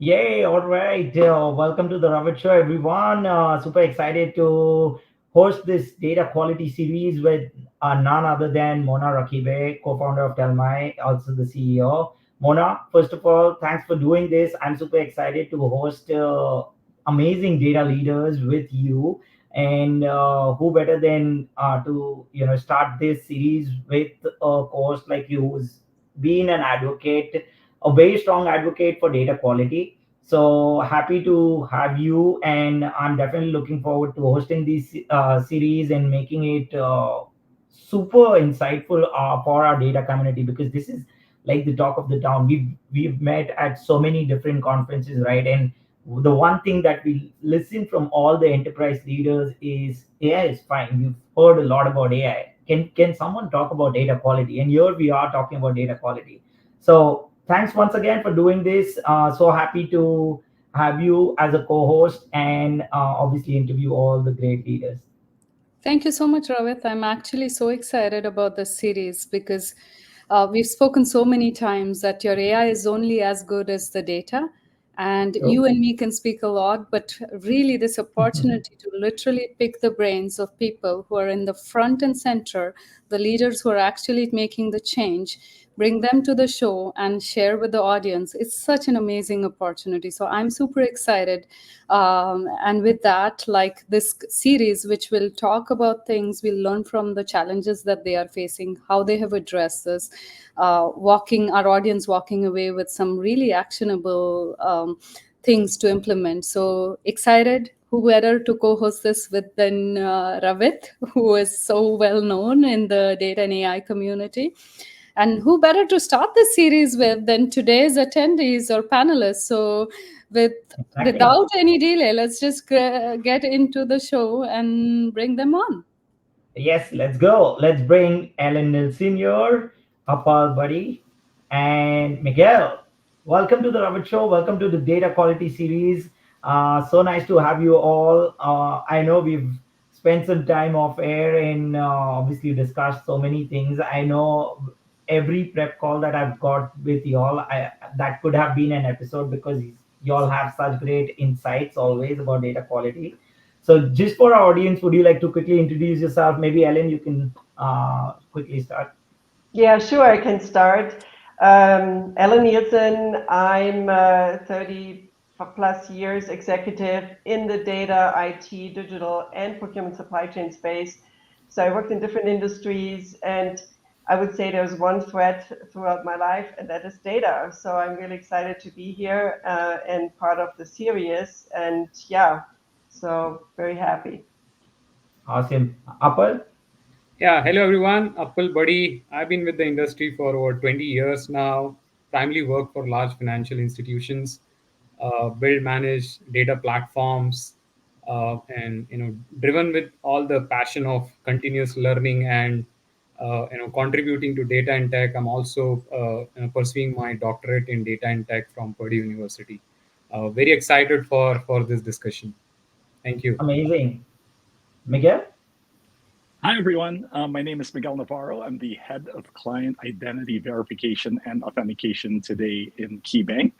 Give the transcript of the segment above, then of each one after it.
Yay, all right. Welcome to the Ravit Show, everyone. Super excited to host this data quality series with none other than Mona Rakibe, co-founder of Telmai, also the CEO. Mona, first of all, thanks for doing this. I'm super excited to host amazing data leaders with you. And who better than to start this series with a course like you, who's been an advocate, a very strong advocate for data quality. So happy to have you, and I'm definitely looking forward to hosting this series and making it super insightful for our data community, because this is like the talk of the town. We've met at so many different conferences, right? And the one thing that we listen from all the enterprise leaders is AI is fine. We've heard a lot about AI. Can someone talk about data quality? And here we are talking about data quality. So thanks once again for doing this. So happy to have you as a co-host and obviously interview all the great leaders. Thank you so much, Ravit. I'm actually so excited about this series because we've spoken so many times that your AI is only as good as the data. And True. you and me can speak a lot, but really, this opportunity to literally pick the brains of people who are in the front and center, the leaders who are actually making the change, bring them to the show and share with the audience. It's such an amazing opportunity. So I'm super excited. And with that, like this series, which will talk about things, we'll learn from the challenges that they are facing, how they have addressed this, walking our audience walking away with some really actionable things to implement. So excited. Who better to co-host this with than Ravit, who is so well known in the data and AI community. And who better to start this series with than today's attendees or panelists? So, with Exactly. without any delay, let's just get into the show and bring them on. Yes, let's go. Let's bring Ellen Nielsen here, Apal buddy, and Miguel. Welcome to the Robert Show. Welcome to the Data Quality Series. So nice to have you all. I know we've spent some time off air and obviously discussed so many things. I know every prep call that I've got with y'all, that could have been an episode, because y'all have such great insights always about data quality. So, just for our audience, would you like to quickly introduce yourself? Maybe Ellen, you can quickly start. Yeah, sure, I can start. Ellen Nielsen, I'm 30 plus years executive in the data, IT, digital, and procurement supply chain space. So I worked in different industries, and I would say there's one thread throughout my life, and that is data. So I'm really excited to be here and part of the series. And yeah, so very happy. Awesome. Apple? Yeah, hello everyone. Appal Buddy. I've been with the industry for over 20 years now. Primarily work for large financial institutions, build, manage data platforms, and driven with all the passion of continuous learning and contributing to data and tech. I'm also pursuing my doctorate in data and tech from Purdue University. Very excited for this discussion. Thank you. Amazing. Miguel? Hi, everyone. My name is Miguel Navarro. I'm the head of client identity verification and authentication today in KeyBank.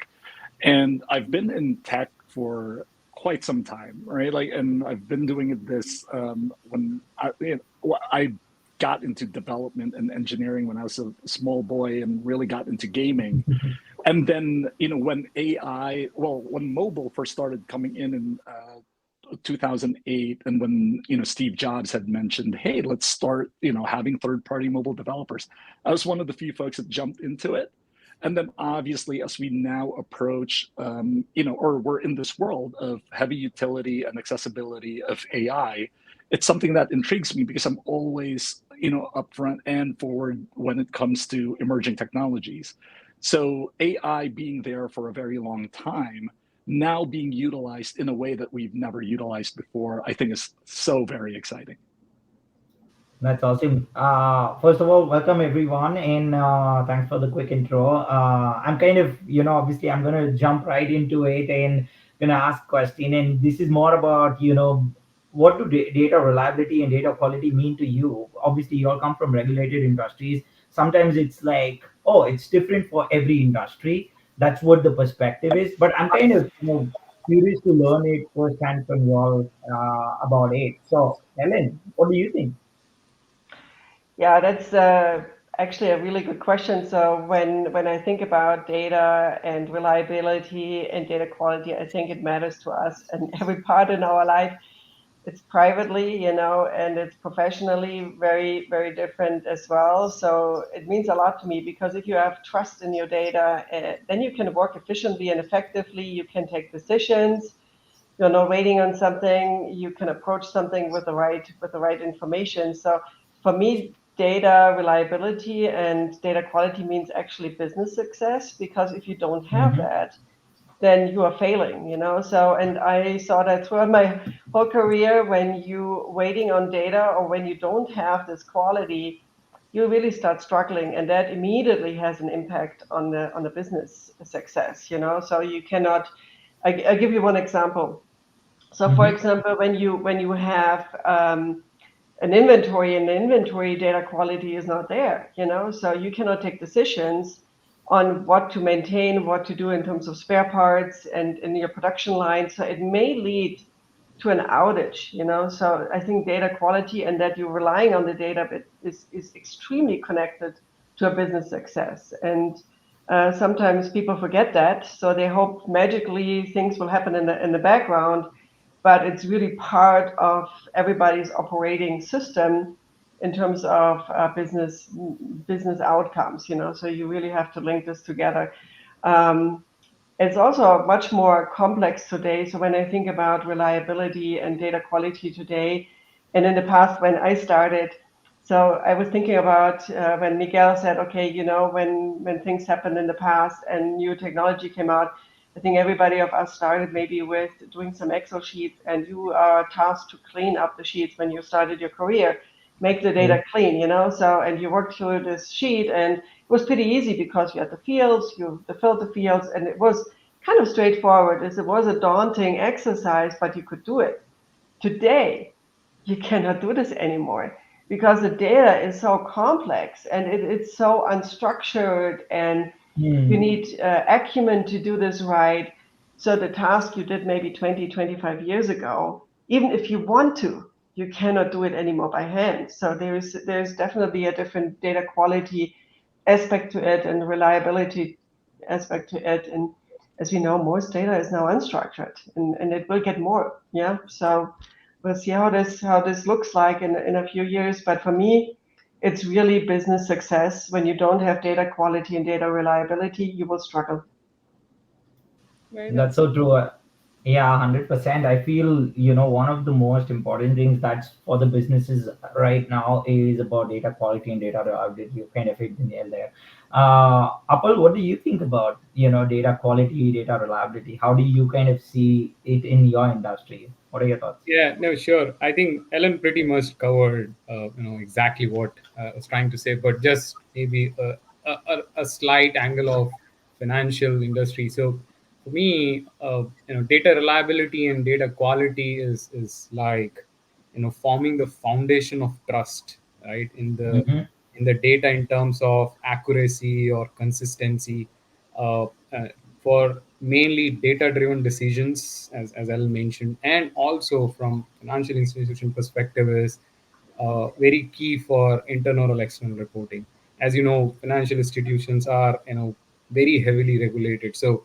And I've been in tech for quite some time, right? And I've been doing this when I got into development and engineering when I was a small boy and really got into gaming. And then, when mobile first started coming in 2008, and when Steve Jobs had mentioned, hey, let's start having third-party mobile developers, I was one of the few folks that jumped into it. And then obviously, as we now approach or we're in this world of heavy utility and accessibility of AI, it's something that intrigues me because I'm always upfront and forward when it comes to emerging technologies. So AI being there for a very long time, now being utilized in a way that we've never utilized before, I think is so very exciting. That's awesome. First of all, welcome everyone, and thanks for the quick intro. I'm kind of, obviously, I'm gonna jump right into it and gonna ask question. And this is more about, what do data reliability and data quality mean to you? Obviously, you all come from regulated industries. Sometimes it's like, oh, it's different for every industry. that's what the perspective is. But I'm kind of curious to learn it firsthand from you all about it. So, Ellen, what do you think? Yeah, that's actually a really good question. So when I think about data and reliability and data quality, I think it matters to us and every part in our life. It's privately, and it's professionally very, very different as well. So it means a lot to me because if you have trust in your data, then you can work efficiently and effectively. You can take decisions. You're not waiting on something. You can approach something with the right information. So for me, data reliability and data quality means actually business success, because if you don't have Mm-hmm. that, then you are failing. So, and I saw that throughout my whole career, when you waiting on data or when you don't have this quality, you really start struggling, and that immediately has an impact on the business success. So you cannot. I give you one example. So, for Mm-hmm. example, when you have an inventory, and the inventory data quality is not there. So you cannot take decisions on what to maintain, what to do in terms of spare parts and in your production line. So it may lead to an outage. So I think data quality and that you're relying on the data bit is extremely connected to a business success. And sometimes people forget that, so they hope magically things will happen in the background, but it's really part of everybody's operating system in terms of business outcomes. So you really have to link this together. Um, it's also much more complex today. So when I think about reliability and data quality today, and in the past when I started, so I was thinking about when Miguel said, okay, when things happened in the past and new technology came out, I think everybody of us started maybe with doing some Excel sheets, and you are tasked to clean up the sheets when you started your career, make the Yeah. data clean. So, and you worked through this sheet, and it was pretty easy because you had the fields, you filled the fields, and it was kind of straightforward. As it was a daunting exercise, but you could do it. Today, you cannot do this anymore because the data is so complex, and it's so unstructured, and you Hmm. need acumen to do this right. So the task you did maybe 20, 25 years ago, even if you want to, you cannot do it anymore by hand. So there's definitely a different data quality aspect to it and reliability aspect to it. And as we know, most data is now unstructured, and it will get more. Yeah. So we'll see how this looks like in a few years. But for me, it's really business success. When you don't have data quality and data reliability, you will struggle. Very well That's said. so true. Yeah, 100%. I feel, one of the most important things that's for the businesses right now is about data quality and data reliability. You kind of hit the nail there. Apple, what do you think about, data quality, data reliability? How do you kind of see it in your industry? What are your thoughts? Yeah, no, sure. I think Ellen pretty much covered, exactly what I was trying to say, but just maybe a slight angle of financial industry. So for me, data reliability and data quality is like, forming the foundation of trust, right? Mm-hmm. In the data in terms of accuracy or consistency, uh, uh, for mainly data driven decisions, as Al mentioned, and also from financial institution perspective is very key for internal or external reporting. As you know, financial institutions are very heavily regulated, so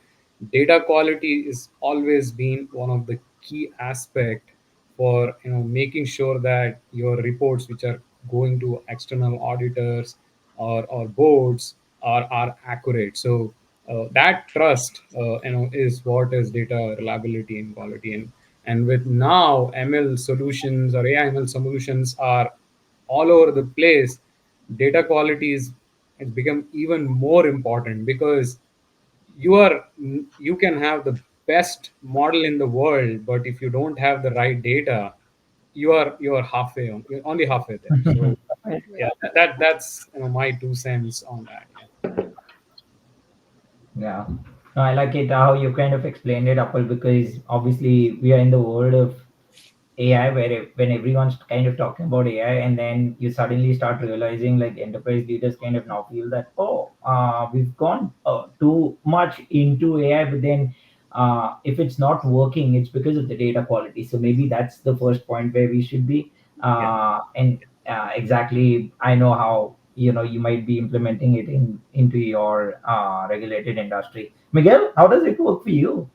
data quality is always been one of the key aspect for making sure that your reports which are going to external auditors or boards are accurate. So that trust is what is data reliability and quality. And with now ML solutions or AI ML solutions are all over the place, data quality is has become even more important, because you can have the best model in the world, but if you don't have the right data, you're only halfway there. So Right. Yeah. yeah, that's my 2 cents on that. Yeah. Yeah. No, I like it how you kind of explained it, Apple, because obviously we are in the world of AI where when everyone's kind of talking about AI, and then you suddenly start realizing like enterprise leaders kind of now feel that, oh, we've gone too much into AI, but then if it's not working, it's because of the data quality. So maybe that's the first point where we should be. And exactly, I know how you might be implementing it into your regulated industry. Miguel, how does it work for you?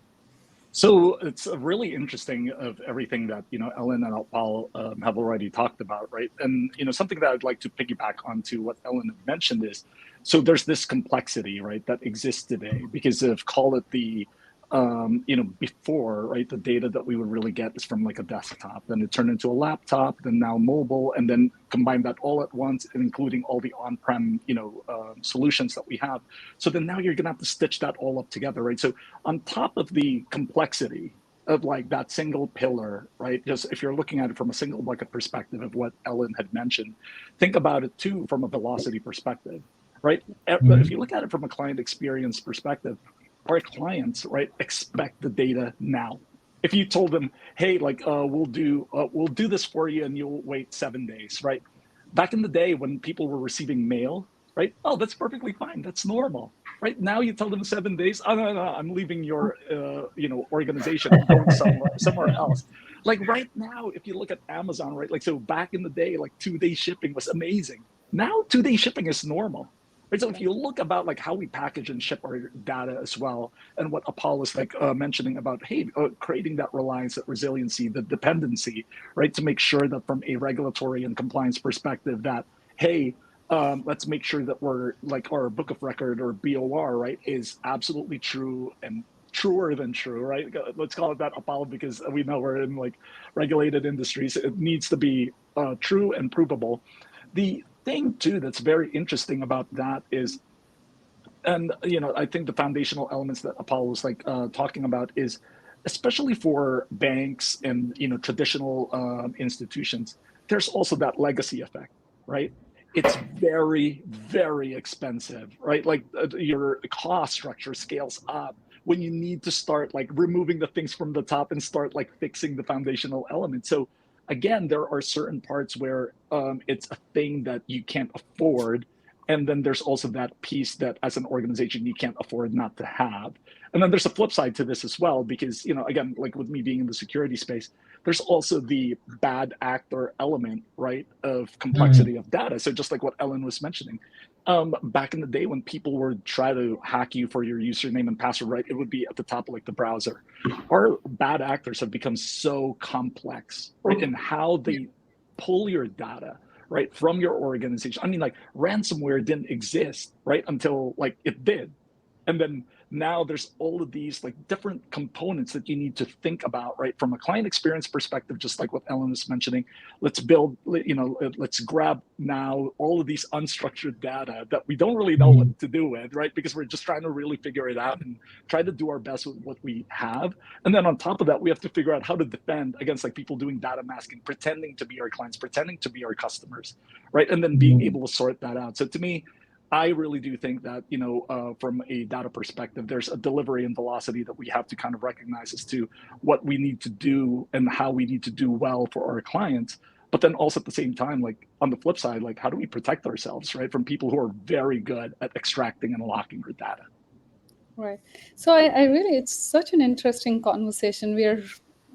So it's really interesting of everything that Ellen and Paul have already talked about, right? And something that I'd like to piggyback onto what Ellen had mentioned is, so there's this complexity, right, that exists today because of call it the before, right, the data that we would really get is from like a desktop, then it turned into a laptop, then now mobile, and then combine that all at once, including all the on-prem, solutions that we have. So then now you're gonna have to stitch that all up together, right? So on top of the complexity of like that single pillar, right? Just if you're looking at it from a single bucket perspective of what Ellen had mentioned, think about it too from a velocity perspective, right? If you look at it from a client experience perspective, our clients, right, expect the data now. If you told them, hey, like we'll do this for you and you'll wait 7 days, right? Back in the day when people were receiving mail, right? Oh, that's perfectly fine. That's normal. Right now, you tell them 7 days. Oh no, I'm leaving your, organization. I'm going somewhere else. Like right now, if you look at Amazon, right? Like so, back in the day, like 2 day shipping was amazing. Now, 2 day shipping is normal. Right. So if you look about like how we package and ship our data as well, and what Apollo is like mentioning about, hey, creating that reliance, that resiliency, the dependency, right, to make sure that from a regulatory and compliance perspective, that hey, let's make sure that we're like our book of record or BOR, right, is absolutely true and truer than true, right? Let's call it that, Apollo, because we know we're in like regulated industries. It needs to be true and provable. The thing too that's very interesting about that is, and I think the foundational elements that Apollo was like talking about is, especially for banks and traditional institutions, there's also that legacy effect, right? It's very, very expensive, right? Like your cost structure scales up when you need to start like removing the things from the top and start like fixing the foundational elements. So again, there are certain parts where it's a thing that you can't afford, and then there's also that piece that as an organization you can't afford not to have. And then there's a flip side to this as well, because again, like with me being in the security space, there's also the bad actor element, right, of Mm. complexity of data. So just like what Ellen was mentioning, back in the day when people would try to hack you for your username and password, right, it would be at the top of like the browser. Our bad actors have become so complex, right, in how they pull your data, right, from your organization. I mean, like ransomware didn't exist, right, until like it did. And then now there's all of these like different components that you need to think about, right, from a client experience perspective, just like what Ellen was mentioning. Let's build, let's grab now all of these unstructured data that we don't really know what to do with, right, because we're just trying to really figure it out and try to do our best with what we have. And then on top of that, we have to figure out how to defend against like people doing data masking, pretending to be our clients, pretending to be our customers, right, and then being able to sort that out. So to me, I really do think that, from a data perspective, there's a delivery and velocity that we have to kind of recognize as to what we need to do and how we need to do well for our clients. But then also at the same time, like on the flip side, like how do we protect ourselves, right, from people who are very good at extracting and locking our data? Right. So I really, it's such an interesting conversation. We are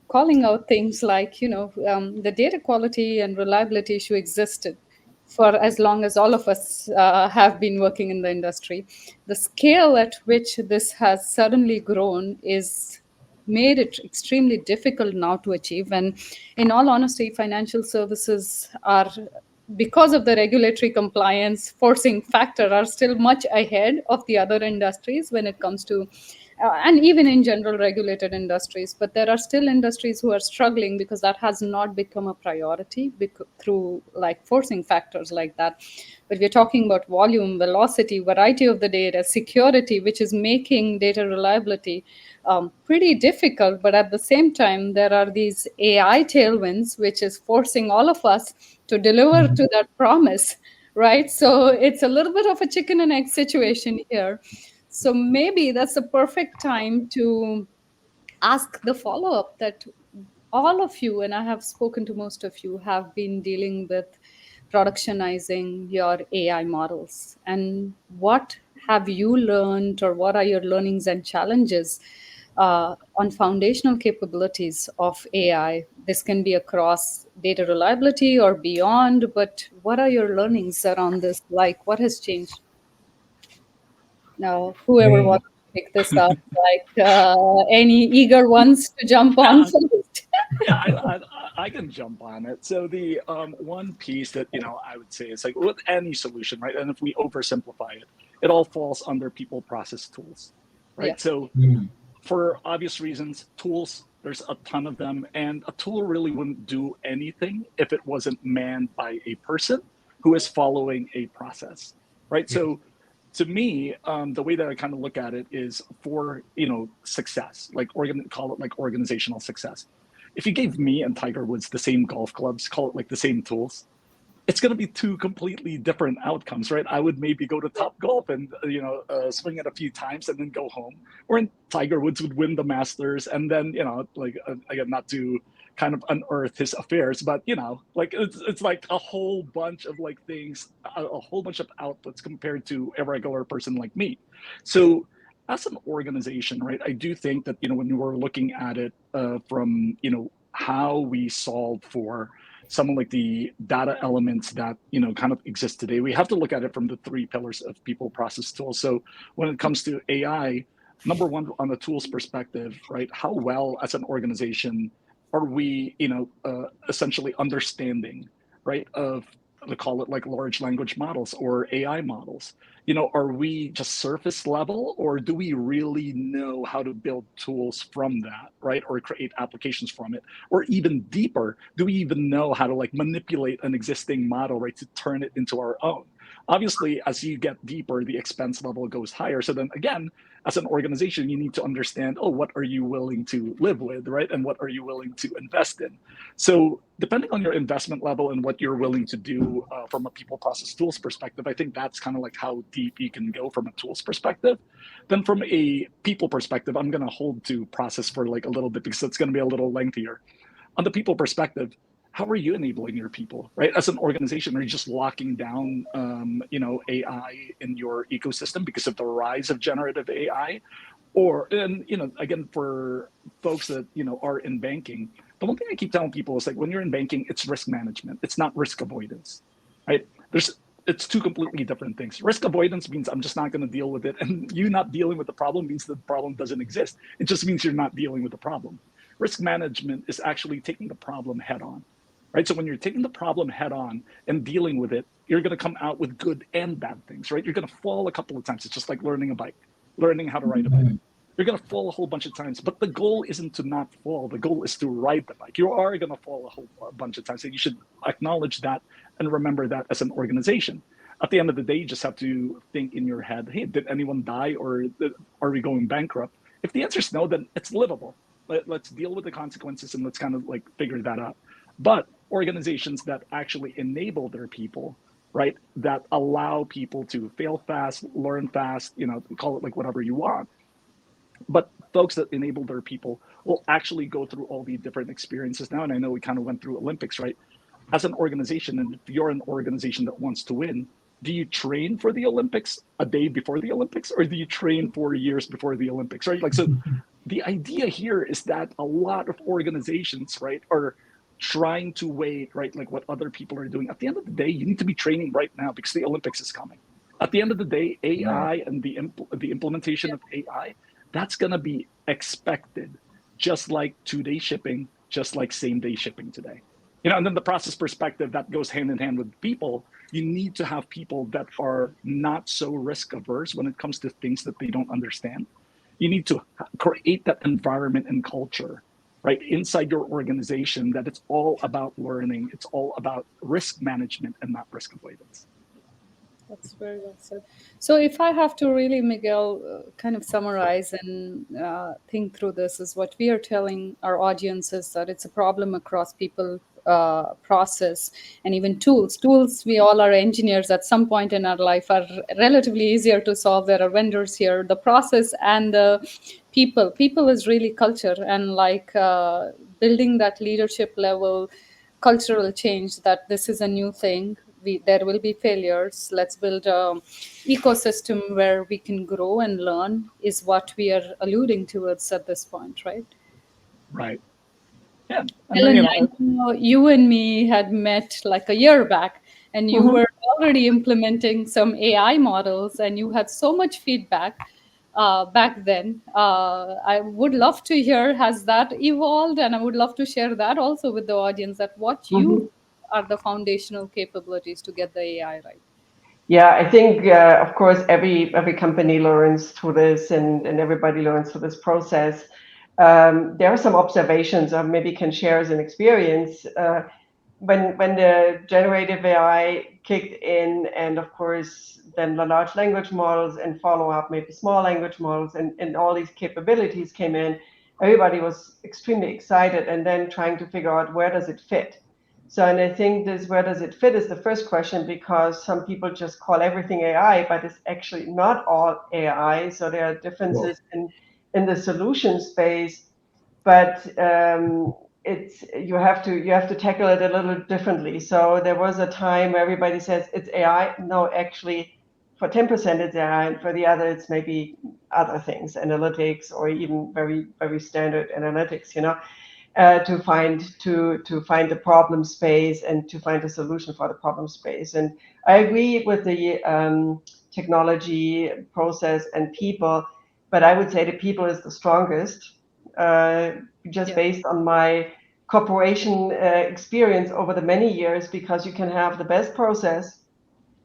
calling out things like, the data quality and reliability issue existed for as long as all of us have been working in the industry. The scale at which this has suddenly grown is made it extremely difficult now to achieve. And in all honesty, financial services are, because of the regulatory compliance forcing factor, are still much ahead of the other industries when it comes to and even in general regulated industries. But there are still industries who are struggling because that has not become a priority through like forcing factors like that. But we're talking about volume, velocity, variety of the data, security, which is making data reliability pretty difficult. But at the same time, there are these AI tailwinds, which is forcing all of us to deliver to that promise, right? So it's a little bit of a chicken and egg situation here. So maybe that's the perfect time to ask the follow up that all of you, and I have spoken to most of you, have been dealing with productionizing your AI models? And what have you learned, or what are your learnings and challenges on foundational capabilities of AI? This can be across data reliability or beyond, but what are your learnings around this? Like, what has changed? Now, whoever Great. wants to pick this up, like any eager ones to jump on Yeah, first? yeah, I can jump on it. So the one piece that I would say is like with any solution, right? And if we oversimplify it, it all falls under people, process, tools, Yeah. right? So Mm. for obvious reasons, tools, there's a ton of them, and a tool really wouldn't do anything if it wasn't manned by a person who is following a process, right? Yes. So to me, the way that I kind of look at it is for success, like call it like organizational success. If you gave me and Tiger Woods the same golf clubs, call it like the same tools, it's going to be two completely different outcomes, right? I would maybe go to Top Golf and swing it a few times and then go home, or Tiger Woods would win the Masters and then like again, not to kind of unearth his affairs, but like it's like a whole bunch of like things, a whole bunch of outputs compared to a regular person like me. So as an organization, right, I do think that when we're looking at it from how we solve for some of like the data elements that kind of exist today, we have to look at it from the three pillars of people, process, tools. So when it comes to AI, number one, on the tools perspective, right, how well as an organization are we essentially understanding, right, of, they call it like large language models or AI models. Are we just surface level, or do we really know how to build tools from that, right, or create applications from it? Or even deeper, do we even know how to like manipulate an existing model, right, to turn it into our own? Obviously, as you get deeper, the expense level goes higher. So then again, as an organization, you need to understand, oh, what are you willing to live with, right? And what are you willing to invest in? So depending on your investment level and what you're willing to do from a people, process, tools perspective, I think that's kind of like how deep you can go from a tools perspective. Then from a people perspective, I'm going to hold to process for like a little bit because it's going to be a little lengthier. On the people perspective, how are you enabling your people, right? As an organization, are you just locking down, AI in your ecosystem because of the rise of generative AI? Or, and again, for folks that are in banking, the one thing I keep telling people is like when you're in banking, it's risk management. It's not risk avoidance, right? It's two completely different things. Risk avoidance means I'm just not going to deal with it, and you not dealing with the problem means the problem doesn't exist. It just means you're not dealing with the problem. Risk management is actually taking the problem head on, right? So when you're taking the problem head on and dealing with it, you're going to come out with good and bad things, right? You're going to fall a couple of times. It's just like learning a bike, learning how to ride a bike. Mm. You're going to fall a whole bunch of times, but the goal isn't to not fall. The goal is to ride the bike. You are going to fall a bunch of times. And you should acknowledge that and remember that as an organization. At the end of the day, you just have to think in your head, hey, did anyone die, or are we going bankrupt? If the answer is no, then it's livable. Let's deal with the consequences and let's kind of like figure that out. But organizations that actually enable their people, right, that allow people to fail fast, learn fast, call it like whatever you want, but folks that enable their people will actually go through all the different experiences now. And I know we kind of went through Olympics, right? As an organization, and if you're an organization that wants to win, do you train for the Olympics a day before the Olympics, or do you train 4 years before the Olympics, right? Like, so the idea here is that a lot of organizations, right, are trying to wait, right, like what other people are doing. At the end of the day, you need to be training right now because the Olympics is coming. At the end of the day, Right. AI and the implementation of AI, that's going to be expected, just like 2-day shipping, just like same-day shipping today. And then the process perspective that goes hand in hand with people. You need to have people that are not so risk averse when it comes to things that they don't understand. You need to create that environment and culture, right, inside your organization, that it's all about learning, it's all about risk management and not risk avoidance. That's very well said. So, if I have to really, Miguel, kind of summarize and think through this, is what we are telling our audience is that it's a problem across people, process, and even tools. Tools, we all are engineers at some point in our life, are relatively easier to solve. There are vendors here. The process and the people. People is really culture, and like building that leadership level cultural change, that this is a new thing. there will be failures. Let's build a ecosystem where we can grow and learn, is what we are alluding towards at this point, right? Right. Yeah. And then, Ellen, I know you and me had met like a year back, and you were already implementing some AI models, and you had so much feedback back then. I would love to hear, has that evolved? And I would love to share that also with the audience, that what you are the foundational capabilities to get the AI right. Yeah, I think, of course, every company learns through this, and everybody learns through this process. There are some observations I maybe can share as an experience. When the generative AI kicked in, and of course, then the large language models and follow up, maybe small language models, and all these capabilities came in, everybody was extremely excited, and then trying to figure out where does it fit. So, and I think this where does it fit is the first question, because some people just call everything AI, but it's actually not all AI. So there are differences in the solution space, but it's you have to tackle it a little differently. So there was a time where everybody says it's AI. No, actually, for 10% it's AI, and for the other it's maybe other things, analytics, or even very very standard analytics. To find the problem space and to find a solution for the problem space. And I agree with the technology, process, and people, but I would say the people is the strongest, just based on my corporation experience over the many years, because you can have the best process,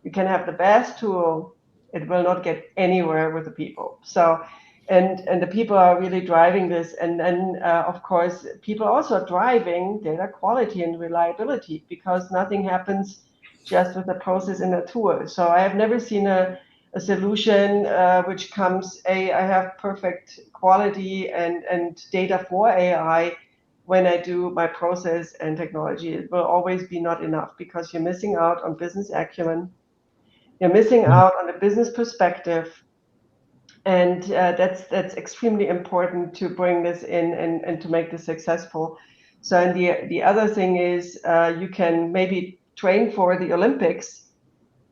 you can have the best tool, it will not get anywhere with the people. So, and the people are really driving this, and then of course people also are driving data quality and reliability, because nothing happens just with a process and a tool. So I have never seen a solution which comes, I have perfect quality and data for AI. When I do my process and technology, it will always be not enough, because you're missing out on business acumen, you're missing out on a business perspective, and that's extremely important to bring this in and to make this successful. So, and the other thing is, you can maybe train for the Olympics,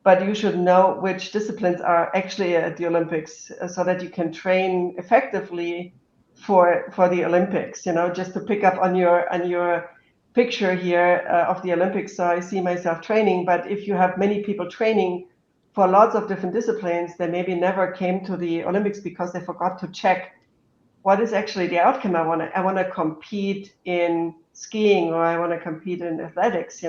but you should know which disciplines are actually at the Olympics, so that you can train effectively for the Olympics. Just to pick up on your picture here of the Olympics. So I see myself training, but if you have many people training for lots of different disciplines, they maybe never came to the Olympics because they forgot to check what is actually the outcome. I want to compete in skiing, or I want to compete in athletics.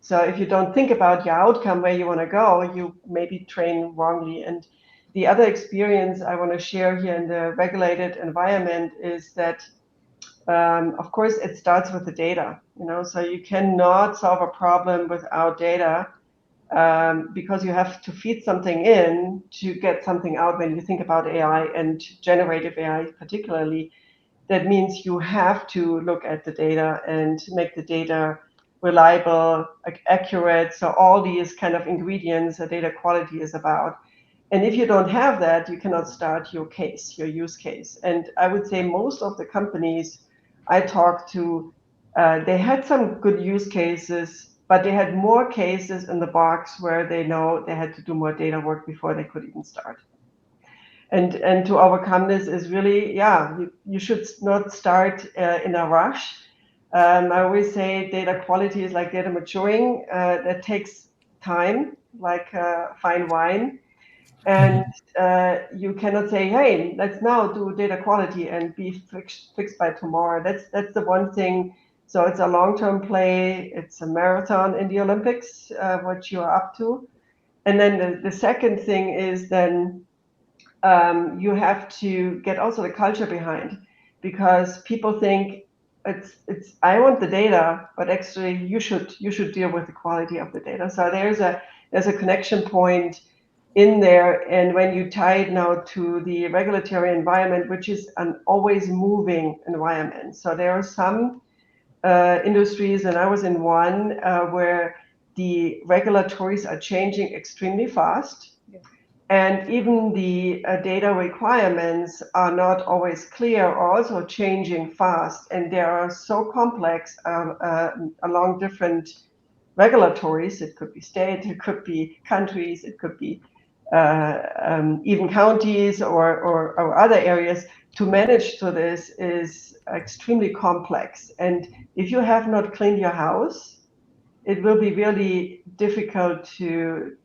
So if you don't think about your outcome, where you want to go, you maybe train wrongly. And the other experience I want to share here in the regulated environment is that, of course, it starts with the data. So you cannot solve a problem without data, because you have to feed something in to get something out. When you think about AI and generative AI particularly, that means you have to look at the data and make the data reliable, accurate. So all these kind of ingredients that data quality is about. And if you don't have that, you cannot start your case, your use case. And I would say most of the companies I talked to, they had some good use cases, but they had more cases in the box where they know they had to do more data work before they could even start. And to overcome this is really, you should not start in a rush. I always say data quality is like data maturing. That takes time, like fine wine. And you cannot say, hey, let's now do data quality and be fixed by tomorrow. That's the one thing. So it's a long-term play. It's a marathon in the Olympics, what you are up to. And then the second thing is then you have to get also the culture behind, because people think it's I want the data, but actually you should deal with the quality of the data. So there's a connection point in there. And when you tie it now to the regulatory environment, which is an always moving environment. So there are some industries, and I was in one, where the regulatories are changing extremely fast. Yeah. And even the data requirements are not always clear, or also changing fast. And they are so complex along different regulatories, it could be state, it could be countries, it could be even counties or other areas, to manage to this is extremely complex. And if you have not cleaned your house, it will be really difficult to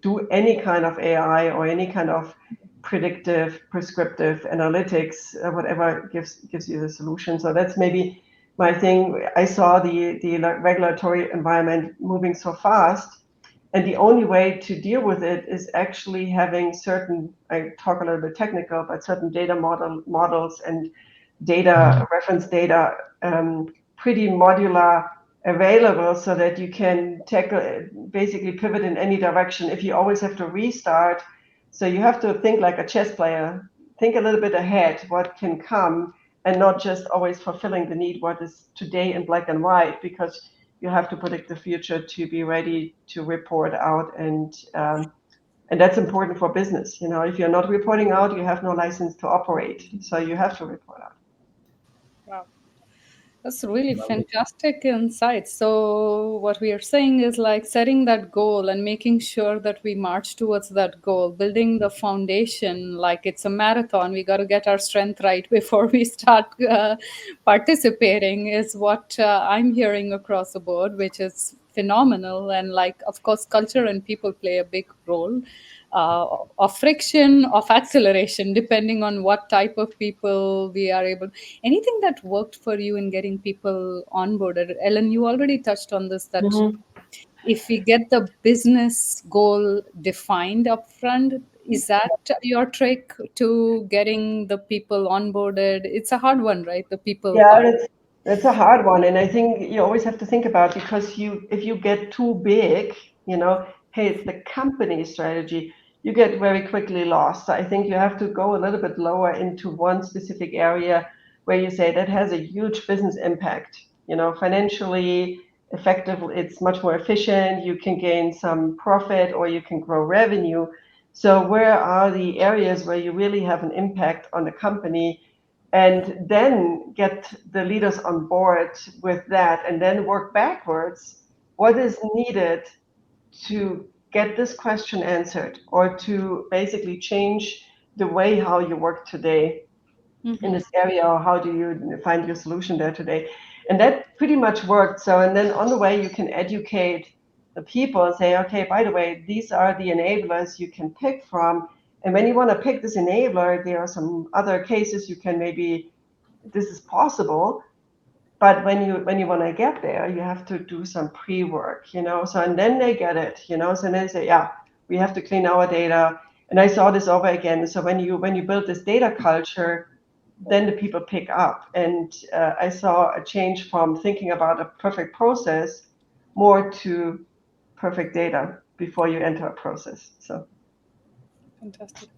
do any kind of AI or any kind of predictive, prescriptive analytics, whatever gives you the solution. So that's maybe my thing. I saw the regulatory environment moving so fast, and the only way to deal with it is actually having certain, I talk a little bit technical, but certain data models and data reference data pretty modular available, so that you can tackle, basically pivot in any direction if you always have to restart. So you have to think like a chess player, think a little bit ahead what can come, and not just always fulfilling the need what is today in black and white, because you have to predict the future to be ready to report out. And that's important for business. If you're not reporting out, you have no license to operate, so you have to report out. Wow. That's really fantastic insight. So, what we are saying is like setting that goal and making sure that we march towards that goal, building the foundation like it's a marathon. We got to get our strength right before we start participating, is what I'm hearing across the board, which is phenomenal. And, like, of course, culture and people play a big role. Of friction, of acceleration, depending on what type of people we are able. Anything that worked for you in getting people onboarded? Ellen, you already touched on this, that if we get the business goal defined upfront, is that your trick to getting the people onboarded? It's a hard one, right? The people Yeah, part. that's a hard one, and I think you always have to think about, because if you get too big, hey, it's the company strategy, you get very quickly lost. So I think you have to go a little bit lower into one specific area where you say that has a huge business impact. Financially effective, it's much more efficient. You can gain some profit, or you can grow revenue. So where are the areas where you really have an impact on the company? And then get the leaders on board with that, and then work backwards. What is needed to get this question answered, or to basically change the way how you work today in this area, or how do you find your solution there today? And that pretty much worked. So, and then on the way you can educate the people and say, okay, by the way, these are the enablers you can pick from. And when you want to pick this enabler, there are some other cases you can maybe, this is possible. But when you want to get there, you have to do some pre-work, So, and then they get it, So then they say, yeah, we have to clean our data. And I saw this over again. So when you build this data culture, then the people pick up. And I saw a change from thinking about a perfect process more to perfect data before you enter a process. So Fantastic.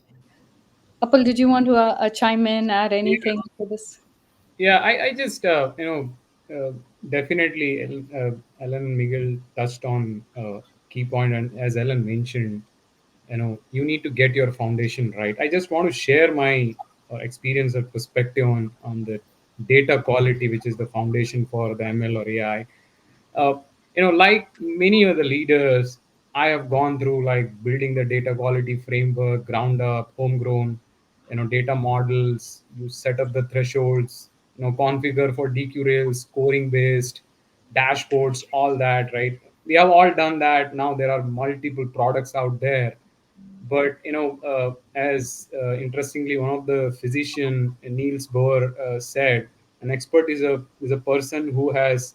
Apple, did you want to chime in, add anything to this? Yeah, I just definitely Ellen and Miguel touched on key point, and as Ellen mentioned, you need to get your foundation right. I just want to share my experience or perspective on the data quality, which is the foundation for the ML or AI. uh, like many of the leaders, I have gone through like building the data quality framework, ground up, homegrown, data models. You set up the thresholds, configure for DQ rails, scoring based, dashboards, all that, right? We have all done that. Now there are multiple products out there. But as interestingly, one of the physician Niels Bohr said, an expert is a person who has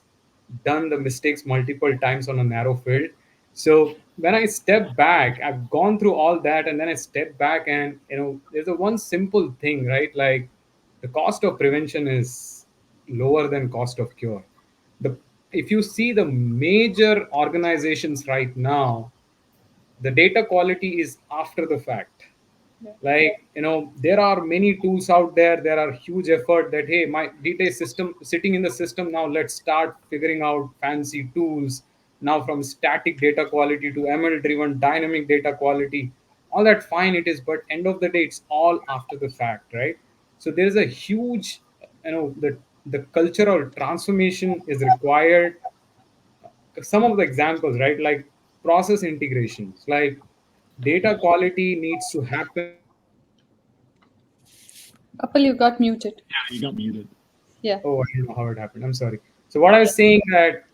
done the mistakes multiple times on a narrow field. So when I step back, I've gone through all that, and then I step back, and there's a one simple thing, right? Like the cost of prevention is lower than cost of cure. The If you see the major organizations right now, the data quality is after the fact. Like there are many tools out there. There are huge effort that, hey, my data is system sitting in the system, now let's start figuring out fancy tools, now from static data quality to ML driven dynamic data quality. All that fine it is, but end of the day it's all after the fact, right? So there is a huge, the cultural transformation is required. some of the examples, right? Like process integrations, like data quality needs to happen at the data entry point. Apple, you got muted. Yeah, you got muted. Yeah. Oh, I don't know how it happened. I'm sorry. So what I was saying that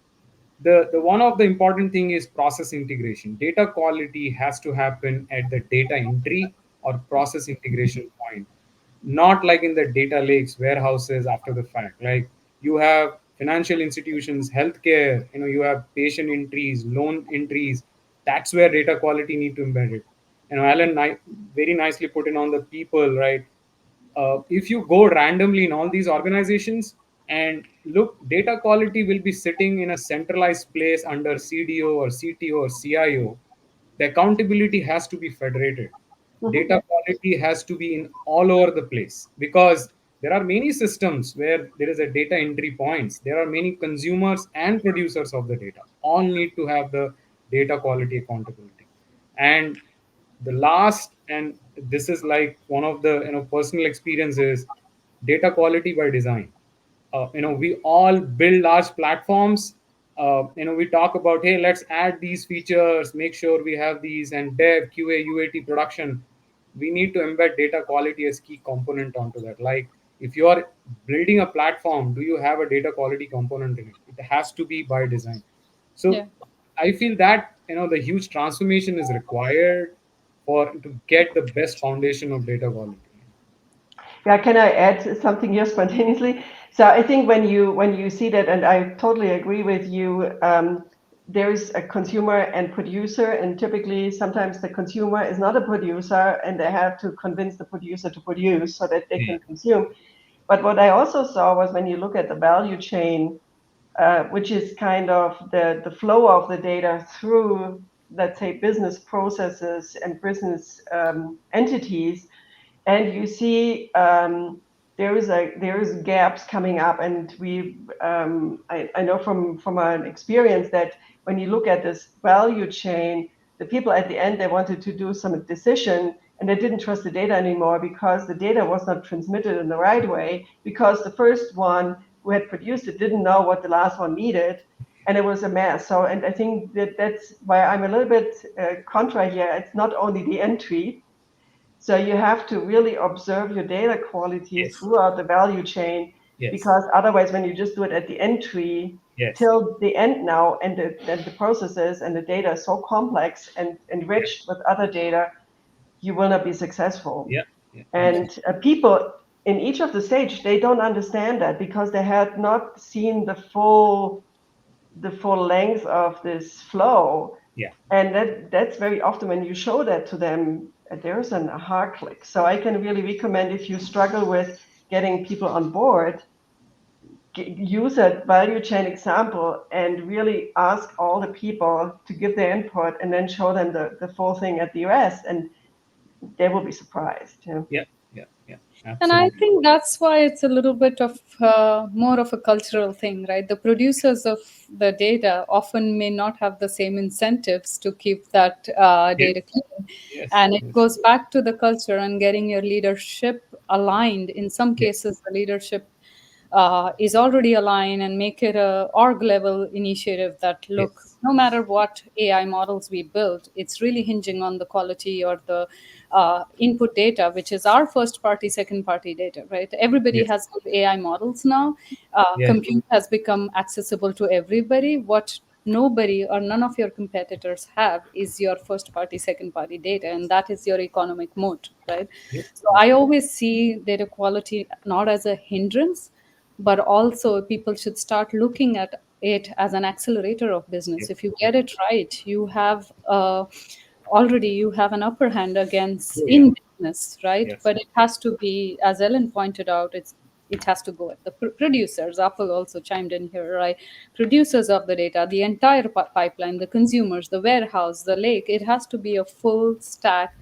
the one of the important thing is process integration. Data quality has to happen at the data entry or process integration point, not like in the data lakes, warehouses after the fact. Like you have financial institutions, healthcare, you have patient entries, loan entries. That's where data quality need to embed it. Alan very nicely put in on the people, right? If you go randomly in all these organizations and look, data quality will be sitting in a centralized place under CDO or CTO or CIO. The accountability has to be federated. Data quality has to be in all over the place, because there are many systems where there is a data entry points. There are many consumers and producers of the data. All need to have the data quality accountability. And the last, and this is like one of the personal experiences, data quality by design. We all build large platforms. We talk about, hey, let's add these features, make sure we have these, and dev, QA, UAT, production. We need to embed data quality as key component onto that. Like if you are building a platform, do you have a data quality component in it? It has to be by design. So Yeah. I feel that the huge transformation is required for to get the best foundation of data quality. Yeah, can I add something here spontaneously? So I think when you see that, and I totally agree with you, there is a consumer and producer, and typically sometimes the consumer is not a producer, and they have to convince the producer to produce so that they Yeah. can consume. But what I also saw was when you look at the value chain, which is kind of the flow of the data through, let's say, business processes and business entities, and you see there is gaps coming up, and I know from an experience that when you look at this value chain, the people at the end, they wanted to do some decision, and they didn't trust the data anymore because the data was not transmitted in the right way, because the first one who had produced it didn't know what the last one needed, and it was a mess. So, and I think that's why I'm a little bit contra here. It's not only the entry. So you have to really observe your data quality Yes. throughout the value chain, Yes. because otherwise, when you just do it at the entry Yes. till the end now, and the processes and the data is so complex and enriched with other data, you will not be successful. Yeah. Yeah. And people in each of the stage, they don't understand that because they had not seen the full length of this flow. Yeah. And that's very often when you show that to them, there's an aha click. So I can really recommend, if you struggle with getting people on board, use a value chain example and really ask all the people to give their input, and then show them the full thing at the US, and they will be surprised. Yeah. Yeah. Yeah. And I Absolutely. think that's why it's a little bit of more of a cultural thing, right? The producers of the data often may not have the same incentives to keep that data clean. Yes. And it Yes. goes back to the culture and getting your leadership aligned. In some Yes. cases, the leadership is already aligned, and make it a org level initiative that, look, Yes. no matter what AI models we build, it's really hinging on the quality or the input data, which is our first party, second party data, right? Everybody Yes. has good AI models now. Yes. Compute has become accessible to everybody. What nobody or none of your competitors have is your first party, second party data, and that is your economic moat, right? Yes. So I always see data quality not as a hindrance, but also people should start looking at it as an accelerator of business. Yes. If you get it right, you have already you have an upper hand against Oh, yeah. in business, right? Yes. But it has to be, as Ellen pointed out, it has to go at the producers. Apple also chimed in here, right? Producers of the data, the entire pipeline, the consumers, the warehouse, the lake. It has to be a full stack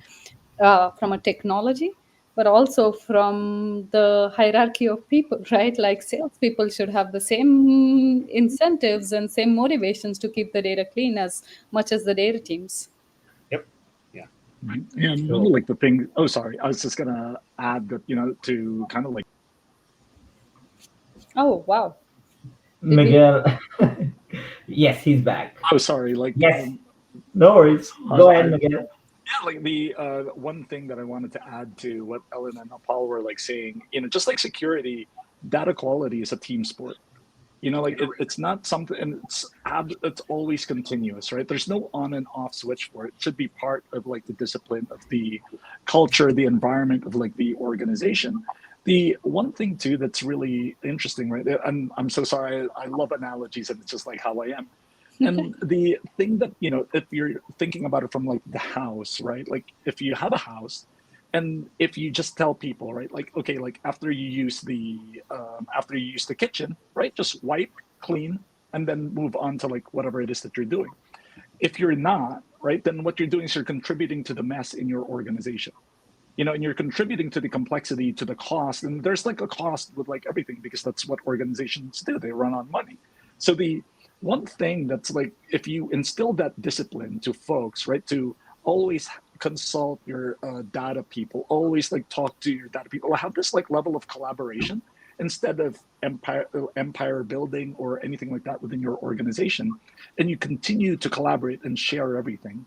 from a technology, but also from the hierarchy of people, right? Like salespeople should have the same incentives and same motivations to keep the data clean as much as the data teams. Yep. Yeah. Right. And one So of like the things, oh, sorry, I was just gonna add that, to kind of like, Oh, wow. Did we? Miguel. Yes, he's back. Oh, sorry. Like, Yes, no worries. Go ahead, Miguel. yeah, like the one thing that I wanted to add to what Ellen and Paul were like saying, just like security, data quality is a team sport. Like it's not something, and it's always continuous, right? There's no on and off switch for it. It should be part of like the discipline of the culture, the environment of like the organization. The one thing too that's really interesting, right? And I'm so sorry, I love analogies, and it's just like how I am. And the thing that, if you're thinking about it from like the house, right? Like if you have a house, and if you just tell people, right, like, okay, like after you use the kitchen, right, just wipe, clean, and then move on to like whatever it is that you're doing. If you're not, right, then what you're doing is you're contributing to the mess in your organization. And you're contributing to the complexity, to the cost, and there's like a cost with like everything, because that's what organizations do. They run on money. So the one thing that's like, if you instill that discipline to folks, right, to always consult your data people, always like talk to your data people, have this like level of collaboration instead of empire building or anything like that within your organization, and you continue to collaborate and share everything,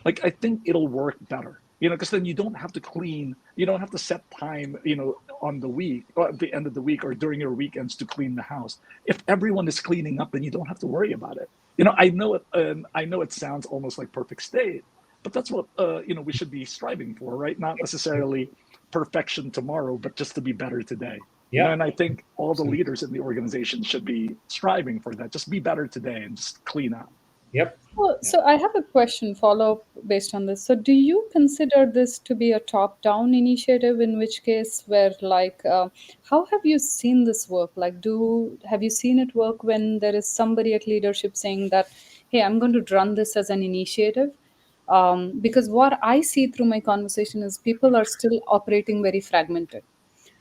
like I think it'll work better, because then you don't have to clean, you don't have to set time, on the week or at the end of the week or during your weekends to clean the house. If everyone is cleaning up, then you don't have to worry about it. I know it sounds almost like perfect state, but that's what we should be striving for, right? Not necessarily perfection tomorrow, but just to be better today. Yeah. And I think all the leaders in the organization should be striving for that. Just be better today and just clean up. Yep. Well, so I have a question follow up based on this. So, do you consider this to be a top down initiative? In which case, where like, how have you seen this work? Like, have you seen it work when there is somebody at leadership saying that, "Hey, I'm going to run this as an initiative"? Because what I see through my conversation is people are still operating very fragmented.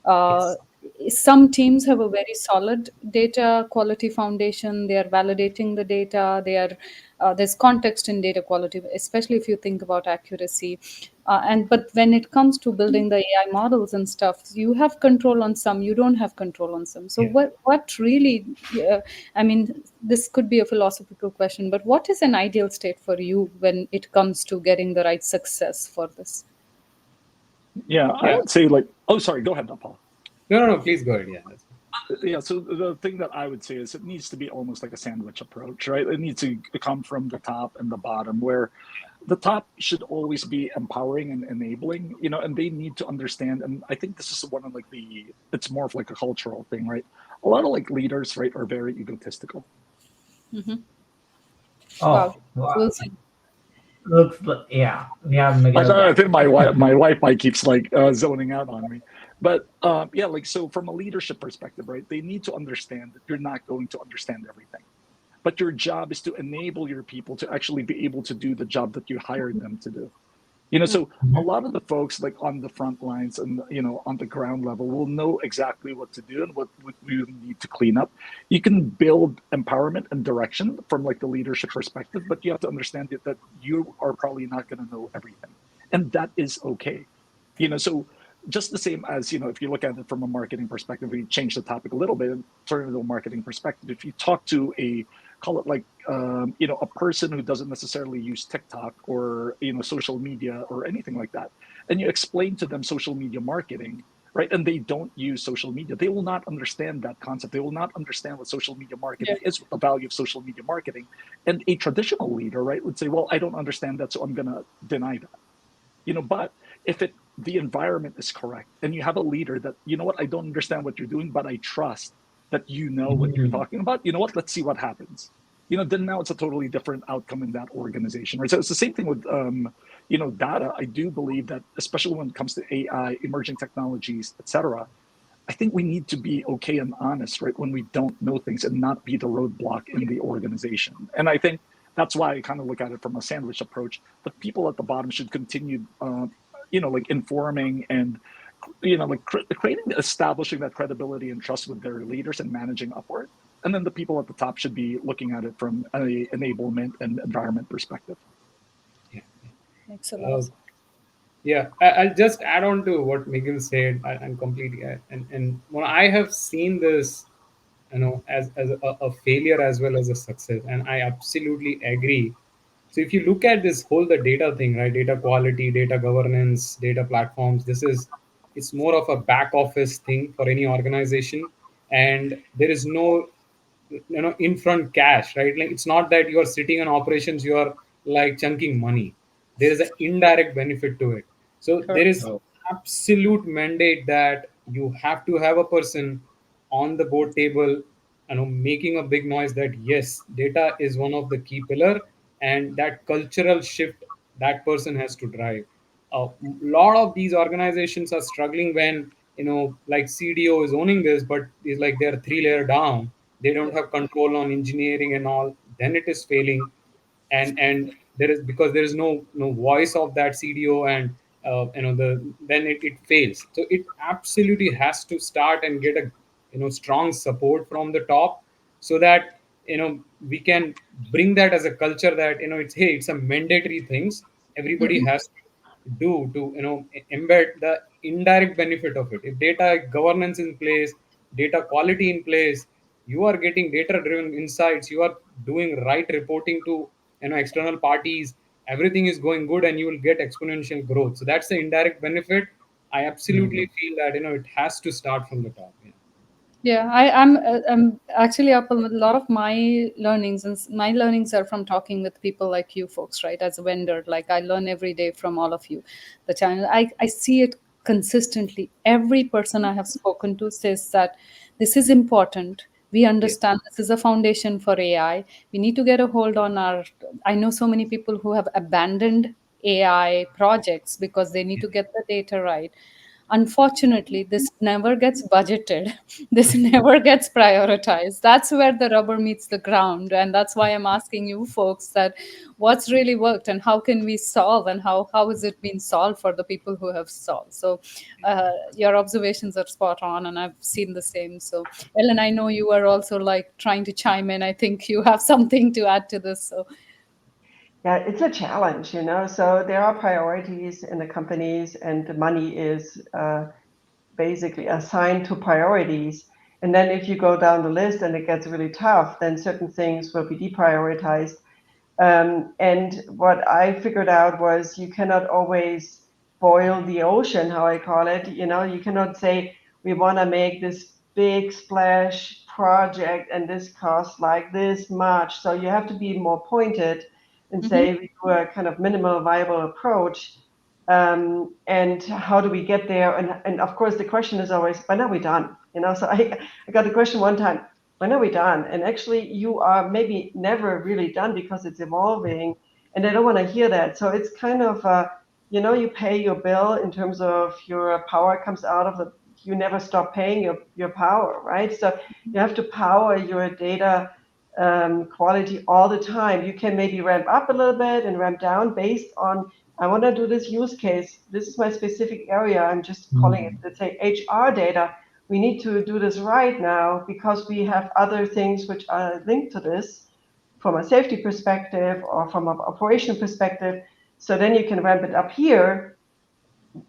Uh, Yes. some teams have a very solid data quality foundation. They are validating the data. There's context in data quality, especially if you think about accuracy. But when it comes to building the AI models and stuff, you have control on some, you don't have control on some. So Yeah. what really? I mean, this could be a philosophical question, but what is an ideal state for you when it comes to getting the right success for this? Yeah, I Yeah. would say like, oh, sorry, go ahead, Paul. No. Please go ahead. Yeah. Yeah, so the thing that I would say is it needs to be almost like a sandwich approach, right? It needs to come from the top and the bottom, where the top should always be empowering and enabling, and they need to understand. And I think this is one of like it's more of like a cultural thing, right? A lot of like leaders, right, are very egotistical. Oh, Wow, wow. we'll see. Looks like, yeah, we have Miguel I back. think my Wi-Fi keeps like zoning out on me. But yeah, like, so from a leadership perspective, right, they need to understand that you're not going to understand everything, but your job is to enable your people to actually be able to do the job that you hired them to do. So a lot of the folks like on the front lines and on the ground level will know exactly what to do and what we need to clean up. You can build empowerment and direction from like the leadership perspective, but you have to understand that you are probably not going to know everything, and that is okay. So just the same as if you look at it from a marketing perspective, we change the topic a little bit and turn it to a marketing perspective. If you talk to call it like a person who doesn't necessarily use TikTok or social media or anything like that, and you explain to them social media marketing, right, and they don't use social media, they will not understand that concept. They will not understand what social media Yeah. marketing is, what the value of social media marketing. And a traditional leader, right, would say, well, I don't understand that, so I'm going to deny that. But if the environment is correct and you have a leader that, what, I don't understand what you're doing, but I trust that you know what you're talking about, what, let's see what happens. Then now it's a totally different outcome in that organization, right? So it's the same thing with data. I do believe that, especially when it comes to AI, emerging technologies, etc., I think we need to be okay and honest, right, when we don't know things, and not be the roadblock in the organization. And I think that's why I kind of look at it from a sandwich approach. The people at the bottom should continue, like informing and, like creating, establishing that credibility and trust with their leaders and managing upward. And then the people at the top should be looking at it from a enablement and environment perspective. Yeah. Makes a lot of sense. Yeah, I'll just add on to what Miguel said, and completely. And when I have seen this as a failure as well as a success. And I absolutely agree. So if you look at this whole the data thing, right? Data quality, data governance, data platforms. It's more of a back office thing for any organization, and there is no in front cash, right? Like it's not that you are sitting on operations, you are like chunking money. There is an indirect benefit to it. So there Correct. is absolute mandate that you have to have a person on the board table, making a big noise that yes, data is one of the key pillar, and that cultural shift that person has to drive. A lot of these organizations are struggling when like CDO is owning this, but it's like they're 3 layer down. They don't have control on engineering and all. Then it is failing, and there is, because there is no voice of that CDO, and then it fails. So it absolutely has to start and get a strong support from the top, so that we can bring that as a culture, that it's, hey, it's a mandatory things everybody Mhm. has to do to embed the indirect benefit of it. If data governance in place, data quality in place, you are getting data driven insights, you are doing right reporting to external parties, everything is going good, and you will get exponential growth. So that's the indirect benefit. I absolutely feel that it has to start from the top. Yeah. Yeah, I'm actually up a lot of my learnings, and my learnings are from talking with people like you folks, right? As a vendor, like I learn every day from all of you. The channel, I see it consistently. Every person I have spoken to says that this is important. We Yeah. understand this is a foundation for AI. We need to get a hold on our. I know so many people who have abandoned AI projects because they need to get the data right. Unfortunately, this never gets budgeted. This never gets prioritized. That's where the rubber meets the ground. And that's why I'm asking you folks that what's really worked and how can we solve, and how is it being solved for the people who have solved. So your observations are spot on, and I've seen the same. So Ellen, I know you are also like trying to chime in. I think you have something to add to this. So Yeah, it's a challenge, you know. So there are priorities in the companies, and the money is basically assigned to priorities. And then if you go down the list and it gets really tough, then certain things will be deprioritized. And what I figured out was you cannot always boil the ocean, how I call it. You know, you cannot say we want to make this big splash project and this costs like this much. So you have to be more pointed and mhm, say we do a kind of minimal viable approach. And how do we get there? And of course, the question is always, when are we done? You know, so I got a question one time, when are we done? And actually, you are maybe never really done because it's evolving, and I don't want to hear that. So it's kind of, you know, you pay your bill in terms of your power comes out of the, you never stop paying your power, right? So you have to power your data quality all the time. You can maybe ramp up a little bit and ramp down based on, I want to do this use case. This is my specific area. I'm just calling it, let's say, HR data. We need to do this right now because we have other things which are linked to this from a safety perspective or from an operational perspective. So then you can ramp it up here,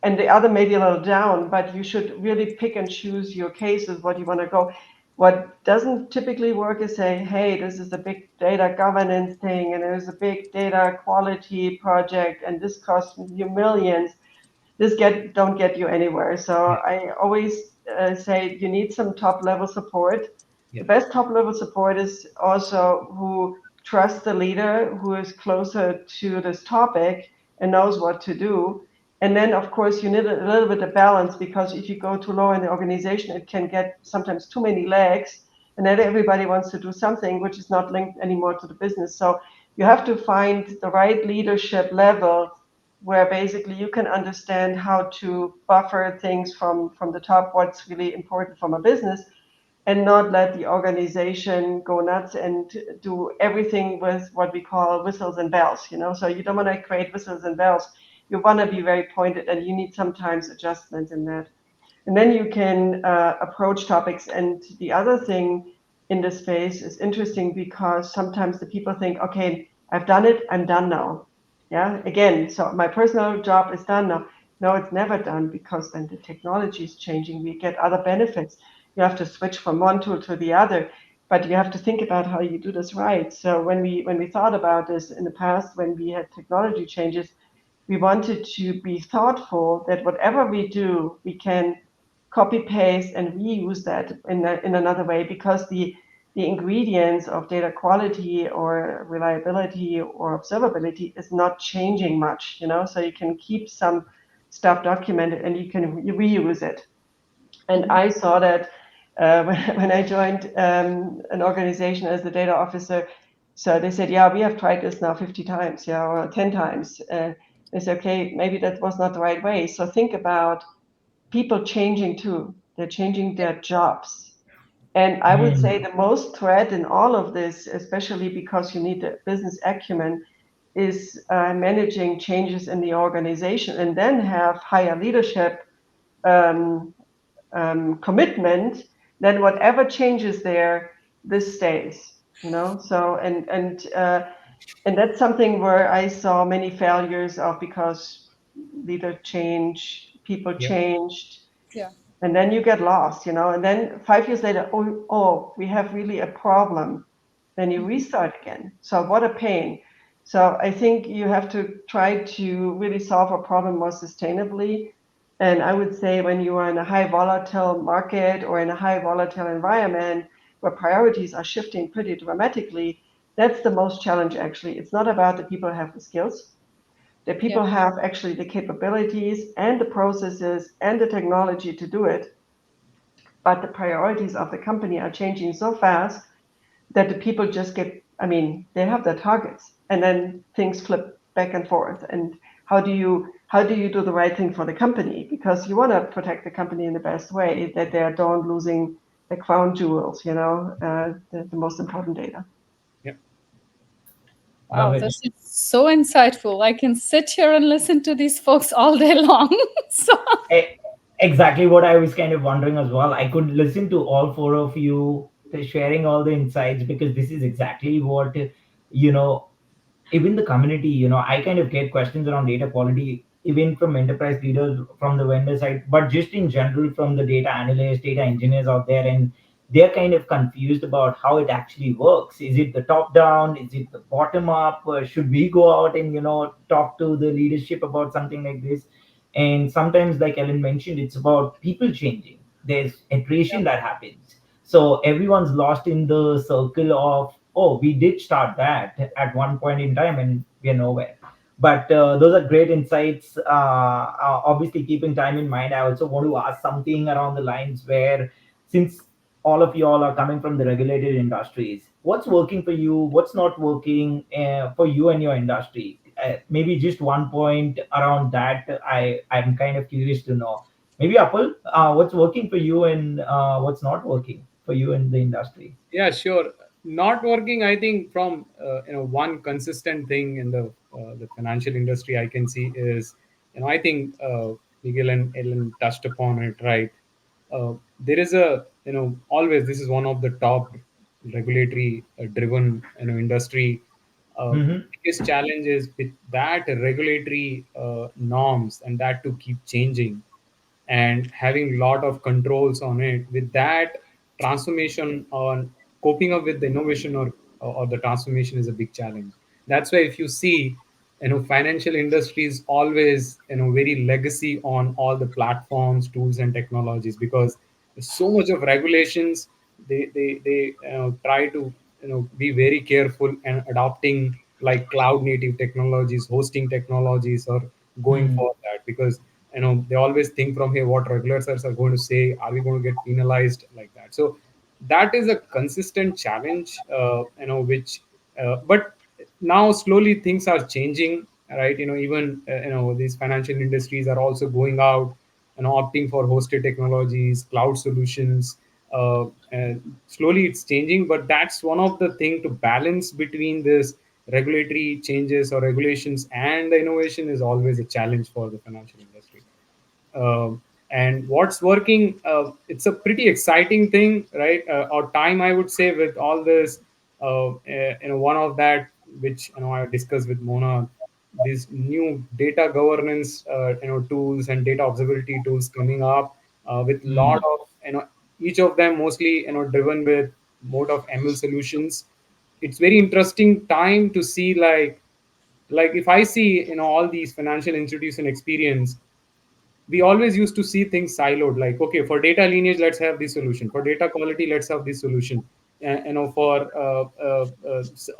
and the other maybe a little down, but you should really pick and choose your cases, what you want to go. What doesn't typically work is saying, hey, this is a big data governance thing, and there's a big data quality project, and this costs you millions. This don't get you anywhere. So Yeah. I always say you need some top level support. Yeah. The best top level support is also who trusts the leader, who is closer to this topic and knows what to do. And then, of course, you need a little bit of balance, because if you go too low in the organization, it can get sometimes too many legs, and then everybody wants to do something which is not linked anymore to the business. So you have to find the right leadership level where basically you can understand how to buffer things from the top, what's really important from a business, and not let the organization go nuts and do everything with what we call whistles and bells, you know. So you don't want to create whistles and bells. You want to be very pointed, and you need sometimes adjustments in that. And then you can approach topics. And the other thing in this space is interesting, because sometimes the people think, okay, I've done it, I'm done now. Yeah, again, so my personal job is done now. No, it's never done, because then the technology is changing. We get other benefits. you have to switch from one tool to the other, but you have to think about how you do this right. So when we thought about this in the past, when we had technology changes, we wanted to be thoughtful that whatever we do, we can copy paste and reuse that in another way, because the ingredients of data quality or reliability or observability is not changing much, so you can keep some stuff documented and you can reuse it. And I saw that when I joined an organization as the data officer. So they said, yeah, we have tried this now 50 times, yeah, or 10 times. They said, okay, maybe that was not the right way. So think about people changing too. They're changing their jobs. And I would say the most threat in all of this, especially because you need the business acumen, is managing changes in the organization and then have higher leadership um, commitment, then whatever changes there, this stays. So and that's something where I saw many failures of, because leader change, people Yeah. changed, Yeah. and then you get lost, and then 5 years later, oh, we have really a problem. Then you restart again. So what a pain. So I think you have to try to really solve a problem more sustainably. And I would say when you are in a high volatile market or in a high volatile environment where priorities are shifting pretty dramatically, that's the most challenge actually. It's not about the people who have the skills. The people have actually the capabilities and the processes and the technology to do it. But the priorities of the company are changing so fast that the people just they have their targets, and then things flip back and forth. And how do you do the right thing for the company? Because you want to protect the company in the best way, that they don't losing the crown jewels, the most important data. Yeah. Love Wow, it. this is so insightful. I can sit here and listen to these folks all day long. So, E- Exactly what I was kind of wondering as well. I could listen to all four of you sharing all the insights, because this is exactly what, you know, even the community, I kind of get questions around data quality, even from enterprise leaders, from the vendor side, but just in general from the data analysts, data engineers out there. And they're kind of confused about how it actually works. Is it the top down? Is it the bottom up? Should we go out and, talk to the leadership about something like this? And sometimes, like Ellen mentioned, it's about people changing. There's attrition that happens. So everyone's lost in the circle of, oh, we did start that at one point in time and we're nowhere. But those are great insights. Obviously, keeping time in mind, I also want to ask something around the lines where, since all of you all are coming from the regulated industries, what's working for you? What's not working for you and your industry? Maybe just one point around that. I'm kind of curious to know. Maybe Apple, what's working for you and what's not working for you in the industry? Yeah, sure. Not working, I think, from one consistent thing in the financial industry I can see is, I think Miguel and Ellen touched upon it, right? There is a, always this is one of the top regulatory driven industry. Mm-hmm. Biggest challenge is with that regulatory norms, and that to keep changing and having lot of controls on it. With that transformation on coping up with the innovation or the transformation is a big challenge. That's why if you see, financial industries always, very legacy on all the platforms, tools and technologies, because there's so much of regulations. They try to be very careful and adopting like cloud native technologies, hosting technologies, or going Mm-hmm. for that, because they always think from here what regulators are going to say, are we going to get penalized like that. So that is a consistent challenge, which but now slowly things are changing, right? Even these financial industries are also going out and opting for hosted technologies, cloud solutions. And slowly it's changing, but that's one of the thing to balance between this regulatory changes or regulations and the innovation is always a challenge for the financial industry. And what's working, it's a pretty exciting thing, right? Our time, I would say, with all this, one of that which I discussed with Mona, these new data governance tools and data observability tools coming up with lot of each of them mostly driven with mode of ML solutions. It's very interesting time to see like if I see all these financial institution experience, we always used to see things siloed, like, okay, for data lineage let's have this solution, for data quality let's have this solution, for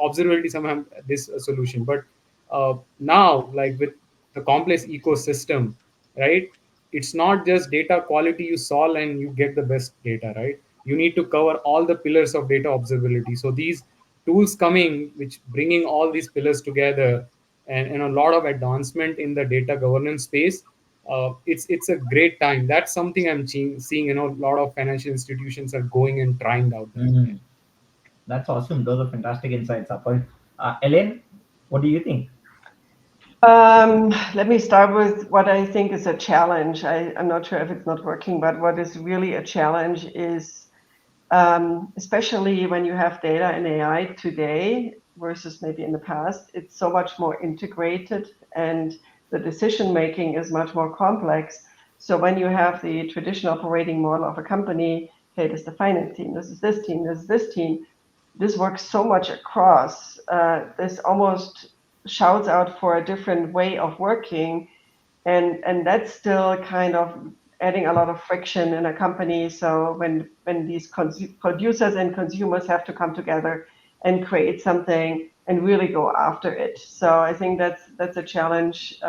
observability somehow this solution. But now, like with the complex ecosystem, right, it's not just data quality you solve and you get the best data, right? You need to cover all the pillars of data observability. So these tools coming which bringing all these pillars together, and a lot of advancement in the data governance space, it's a great time. That's something I'm seeing. A lot of financial institutions are going and trying out there. Mm, that's awesome. Those are fantastic insights, Apple. Ellen, what do you think? Let me start with what I think is a challenge. I'm not sure if it's not working, but what is really a challenge is, especially when you have data and AI today versus maybe in the past, it's so much more integrated and the decision making is much more complex. So when you have the traditional operating model of a company, hey, this is the finance team, this is this team, this is this team, this works so much across. This almost shouts out for a different way of working, and that's still kind of adding a lot of friction in a company. So when these producers and consumers have to come together and create something and really go after it, so I think that's a challenge.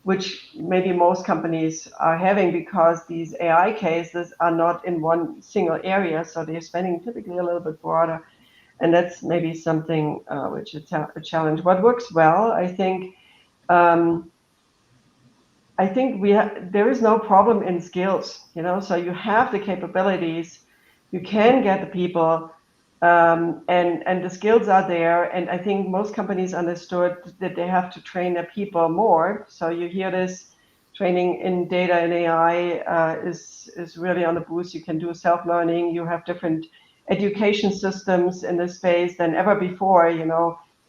Which maybe most companies are having because these AI cases are not in one single area, so they're spending typically a little bit broader, and that's maybe something which is a challenge. What works well, I think. I think there is no problem in skills, so you have the capabilities, you can get the people, and the skills are there. And I think most companies understood that they have to train their people more. So you hear this training in data and AI is really on the boost. You can do self-learning. You have different education systems in this space than ever before,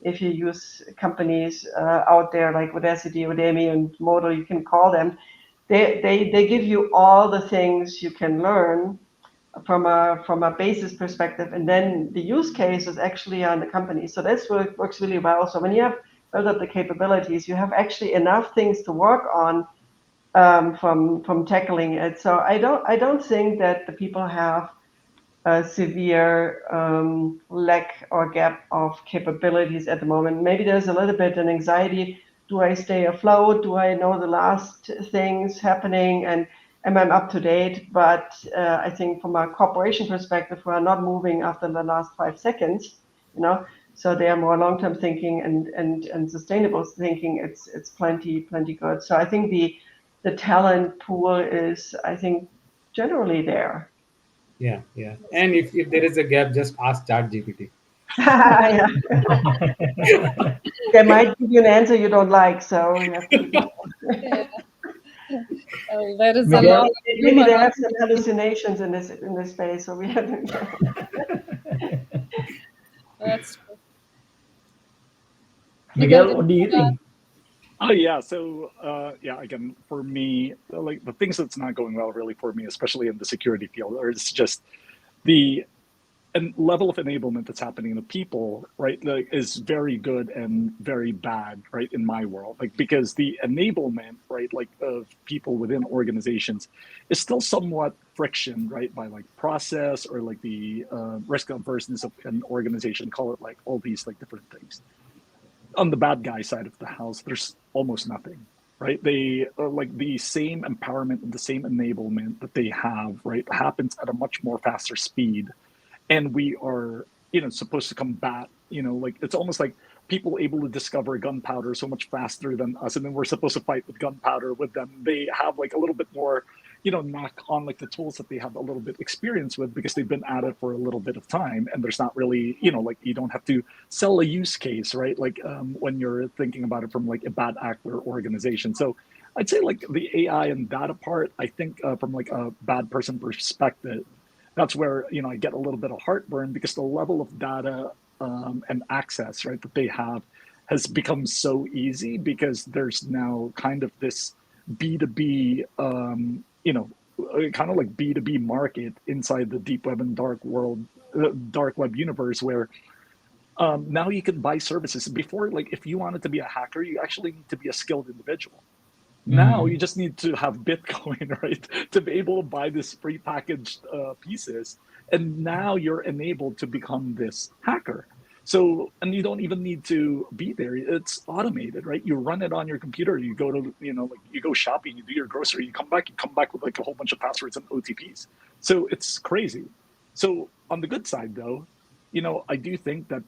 if you use companies out there like Udacity, Udemy, and Modal, you can call them. They give you all the things you can learn from a basis perspective, and then the use case is actually on the company. So that's what works really well. So when you have built up the capabilities, you have actually enough things to work on from tackling it. So I don't think that the people have a severe lack or gap of capabilities at the moment. Maybe there's a little bit an anxiety. Do I stay afloat? Do I know the last things happening? And am I up to date? But I think from a corporation perspective, we are not moving after the last 5 seconds, So they are more long-term thinking and sustainable thinking. It's plenty good. So I think the talent pool is, I think, generally there. Yeah. And if there is a gap, just ask ChatGPT. Yeah. They might give you an answer you don't like, so you have to be careful. Yeah. There is a Miguel? lot of Maybe humor. they have some hallucinations in this space, so we have to be careful. That's true. Miguel, what do you think? Oh yeah, so again, for me, like the things that's not going well really for me, especially in the security field, or it's just the level of enablement that's happening to people, right, like, is very good and very bad, right, in my world, like because the enablement, right, like of people within organizations is still somewhat friction, right, by like process or like the risk averseness of an organization, call it like all these like different things. On the bad guy side of the house, there's almost nothing, right? They like the same empowerment and the same enablement that they have, right, happens at a much more faster speed. And we are, supposed to combat, like it's almost like people able to discover gunpowder so much faster than us. And then we're supposed to fight with gunpowder with them. They have like a little bit more, knock on like the tools that they have a little bit experience with because they've been at it for a little bit of time. And there's not really, like you don't have to sell a use case, right? Like when you're thinking about it from like a bad actor organization. So I'd say like the AI and data part, I think from like a bad person perspective, that's where I get a little bit of heartburn because the level of data and access, right, that they have has become so easy because there's now kind of this B2B kind of like B2B market inside the deep web and dark world, dark web universe, where now you can buy services. Before, like if you wanted to be a hacker, you actually need to be a skilled individual. Now you just need to have Bitcoin, right, to be able to buy this prepackaged pieces, and now you're enabled to become this hacker. So, and you don't even need to be there. It's automated, right? You run it on your computer. You go to, like you go shopping, you do your grocery, you come back with like a whole bunch of passwords and OTPs. So it's crazy. So on the good side, though, I do think that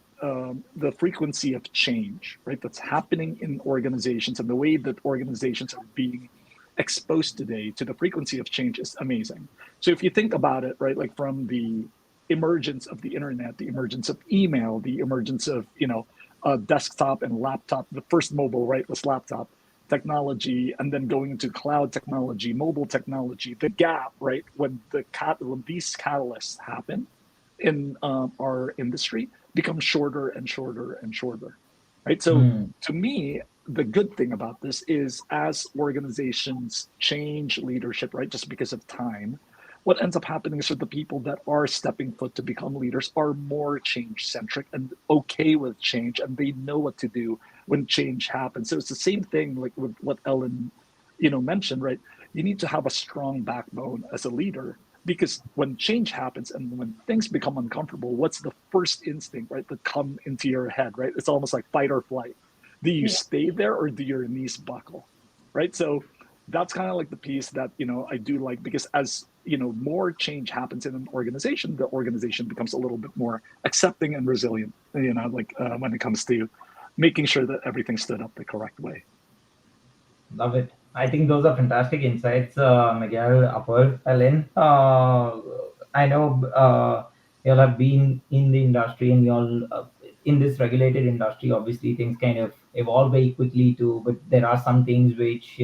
the frequency of change, right, that's happening in organizations and the way that organizations are being exposed today to the frequency of change is amazing. So if you think about it, right, like from the emergence of the internet, the emergence of email, the emergence of, desktop and laptop, the first mobile, right, was laptop technology, and then going into cloud technology, mobile technology, the gap, right, when these catalysts happen in our industry becomes shorter and shorter and shorter, right? So to me, the good thing about this is as organizations change leadership, right, just because of time, what ends up happening is that the people that are stepping foot to become leaders are more change centric and okay with change, and they know what to do when change happens. So it's the same thing like with what Ellen, mentioned, right? You need to have a strong backbone as a leader, because when change happens and when things become uncomfortable, what's the first instinct, right, that come into your head, right? It's almost like fight or flight. Do you stay there or do your knees buckle, right? So that's kind of like the piece that, I do like, because as, more change happens in an organization, the organization becomes a little bit more accepting and resilient, when it comes to making sure that everything stood up the correct way. Love it. I think those are fantastic insights, Miguel, Apol, Ellen. I know y'all have been in the industry, and y'all in this regulated industry. Obviously, things kind of evolve very quickly too. But there are some things which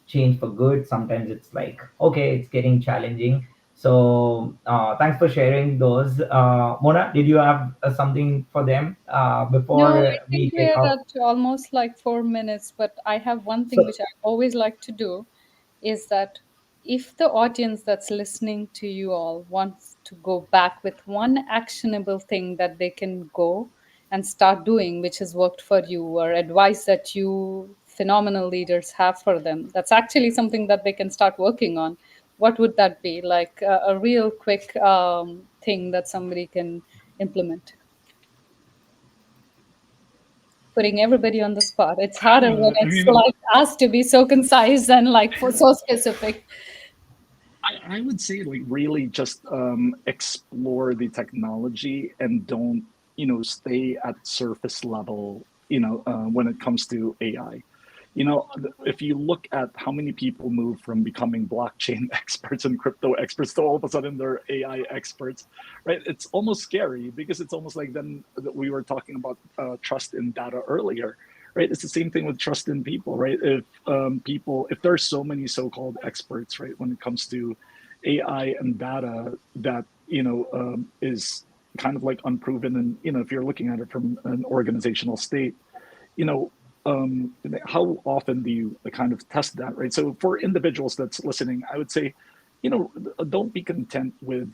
change for good. Sometimes it's like, okay, it's getting challenging. So thanks for sharing those. Mona, did you have something for them No, before I we think take we're off? at almost like 4 minutes, but I have one thing So which I always like to do is that if the audience that's listening to you all wants to go back with one actionable thing that they can go and start doing, which has worked for you, or advice that you phenomenal leaders have for them, that's actually something that they can start working on. What would that be? Like a real quick thing that somebody can implement? Putting everybody on the spot. It's harder when I it's mean, like asked to be so concise and like for so specific. I would say like really just explore the technology and don't stay at surface level when it comes to AI. If you look at how many people move from becoming blockchain experts and crypto experts to all of a sudden they're AI experts, right? It's almost scary, because it's almost like then that we were talking about trust in data earlier, right? It's the same thing with trust in people, right? If there's so many so-called experts, right, when it comes to AI and data that is kind of like unproven, and if you're looking at it from an organizational state, you know how often do you kind of test that, right? So for individuals that's listening, I would say, don't be content with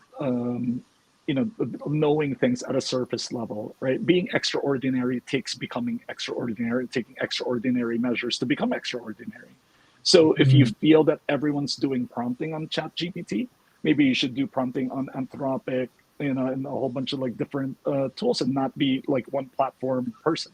knowing things at a surface level, right? Being extraordinary takes becoming extraordinary, taking extraordinary measures to become extraordinary. So if you feel that everyone's doing prompting on ChatGPT, maybe you should do prompting on Anthropic, and a whole bunch of like different tools, and not be like one platform person,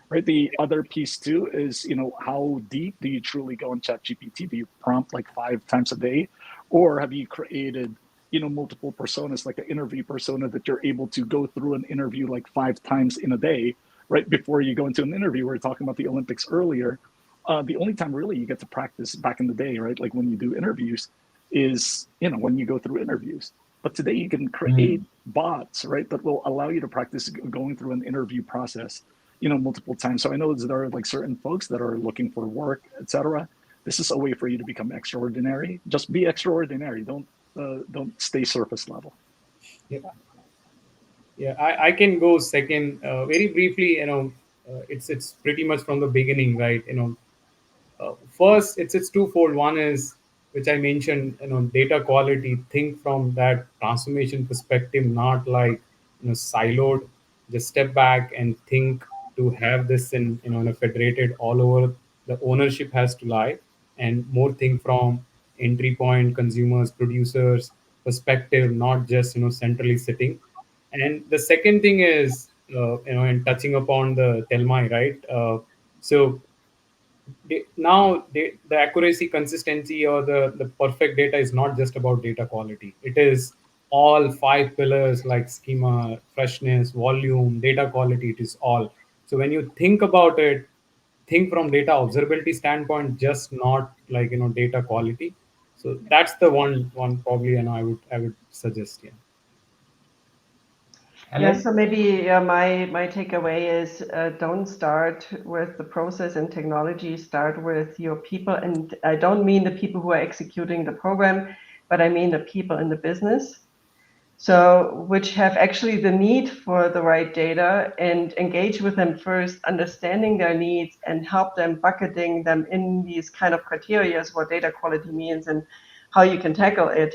right? The other piece too is, how deep do you truly go on ChatGPT? Do you prompt like 5 times a day, or have you created, multiple personas, like an interview persona that you're able to go through an interview like 5 times in a day, right? Before you go into an interview, we were talking about the Olympics earlier. The only time really you get to practice back in the day, right? Like when you do interviews is, when you go through interviews. But today you can create bots, right, that will allow you to practice going through an interview process multiple times. So I know that there are like certain folks that are looking for work, etc. This is a way for you to become extraordinary. Just be extraordinary. Don't stay surface level. Yeah, I can go second. Very briefly, it's pretty much from the beginning, right? First, it's twofold. One is which I mentioned, data quality, think from that transformation perspective, not like siloed. Just step back and think to have this in a federated all over. The ownership has to lie, and more think from entry point, consumers, producers perspective, not just centrally sitting. And the second thing is, and touching upon the Telmai, right? So the accuracy, consistency, or the perfect data is not just about data quality. It is all five pillars like schema, freshness, volume, data quality. It is all. So when you think about it, think from data observability standpoint, just not like data quality. So that's the one probably, I would suggest. Yeah. Yeah, Ellen? so maybe my takeaway is don't start with the process and technology, start with your people. And I don't mean the people who are executing the program, but I mean the people in the business. So, which have actually the need for the right data, and engage with them first, understanding their needs and help them bucketing them in these kind of criteria, what data quality means and how you can tackle it,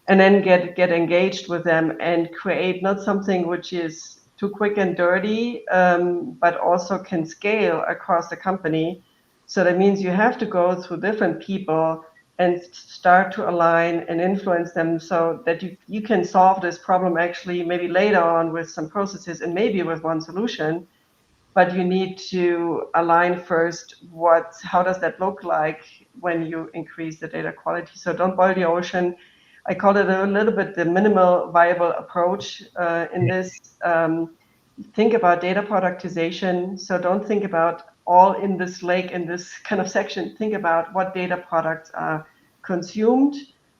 and then get engaged with them and create not something which is too quick and dirty, but also can scale across the company. So that means you have to go through different people and start to align and influence them so that you can solve this problem actually maybe later on with some processes and maybe with one solution. But you need to align first how does that look like when you increase the data quality. So don't boil the ocean. I call it a little bit the minimal viable approach in this. Think about data productization. So don't think about all in this lake in this kind of section. Think about what data products are consumed,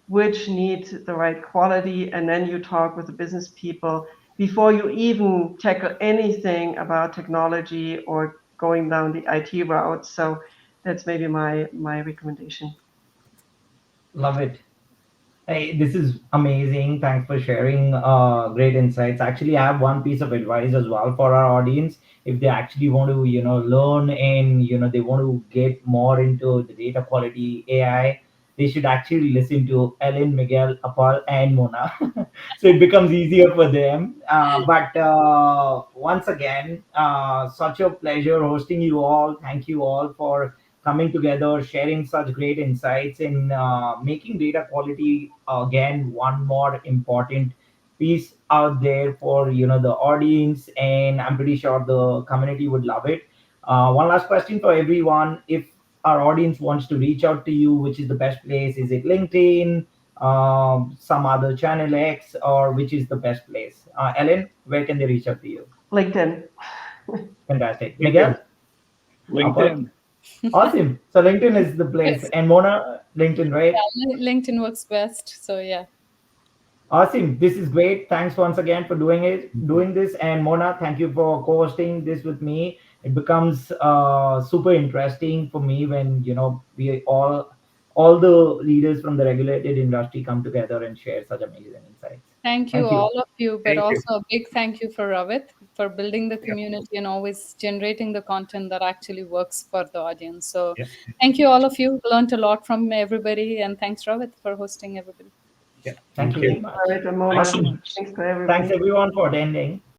which need the right quality, and then you talk with the business people before you even tackle anything about technology or going down the IT route. So that's maybe my recommendation. Love it. Hey, this is amazing. Thanks for sharing great insights. Actually, I have one piece of advice as well for our audience. If they actually want to, learn and, they want to get more into the data quality AI, they should actually listen to Ellen, Miguel, Apal, and Mona. So it becomes easier for them. But once again, such a pleasure hosting you all. Thank you all for coming together, sharing such great insights, and making data quality again one more important piece out there for the audience. And I'm pretty sure the community would love it. One last question for everyone: if our audience wants to reach out to you, which is the best place? Is it LinkedIn, some other channel X, or which is the best place? Ellen, where can they reach out to you? LinkedIn. Fantastic. LinkedIn. Miguel, Apple. LinkedIn. Awesome. So LinkedIn is the place. Yes. And Mona, LinkedIn, right? Yeah, LinkedIn works best. So yeah. Awesome. This is great. Thanks once again for doing this. And Mona, thank you for co-hosting this with me. It becomes super interesting for me when we all the leaders from the regulated industry come together and share such amazing insights. Thank you, Thank you. all of you, but Thank you. also a big thank you for Ravit for building the Yeah. community and always generating the content that actually works for the audience. So Yeah. thank you, all of you. Learned a lot from everybody, and thanks, Ravit, for hosting everybody. Yeah. Thank Thank you you. very Thanks, much. Ramona. Thanks so Awesome. much. Thanks to Thanks everybody. everyone for attending.